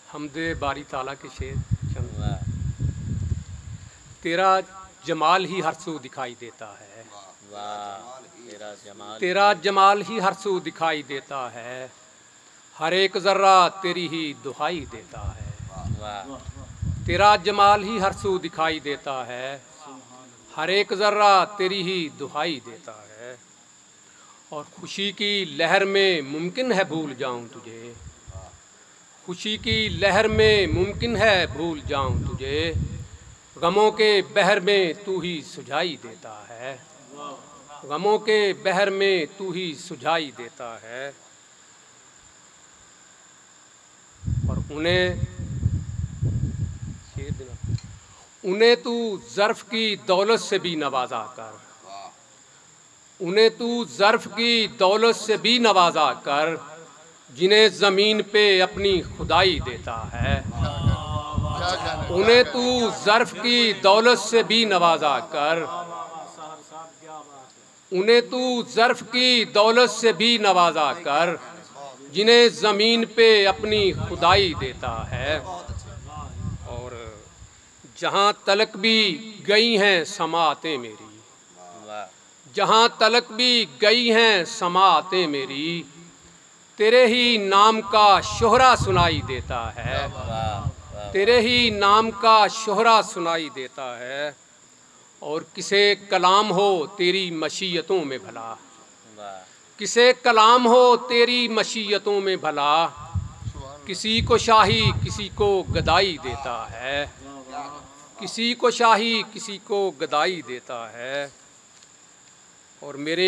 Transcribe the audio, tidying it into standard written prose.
हमदे बारी ताला के शेर चंद। तेरा जमाल ही हर सू दिखाई देता है, तेरा जमाल ही हर सू दिखाई देता है, हर एक जर्रा तेरी ही दुहाई देता है। तेरा जमाल ही हर सू दिखाई देता है, हर एक जर्रा तेरी ही दुहाई देता है। और खुशी की लहर में मुमकिन है भूल जाऊं तुझे, खुशी की लहर में मुमकिन है भूल जाऊं तुझे, गमों के बहर में तू ही सुझाई देता है, गमों के बहर में तू ही सुझाई देता है। और उन्हें तू ज़र्फ़ की दौलत से भी नवाजा कर, उन्हें तू ज़र्फ़ की दौलत से भी नवाजा कर, जिन्हें ज़मीन पे अपनी खुदाई देता है। उन्हें तू ज़र्फ़ की दौलत से भी नवाजा कर, उन्हें तू ज़र्फ़ की दौलत से भी नवाजा कर, जिन्हें ज़मीन पे अपनी खुदाई देता है। और जहाँ तलक भी गई हैं समातें मेरी, जहाँ तलक भी गई हैं समातें मेरी, तेरे ही नाम का शोहरा सुनाई देता है, तेरे ही नाम का शोहरा सुनाई देता है। और किसे कलाम हो तेरी मशीयतों में भला, किसे कलाम हो तेरी मशीयतों में भला, किसी को शाही किसी को गदाई देता है, किसी को शाही किसी को गदाई देता है। और मेरे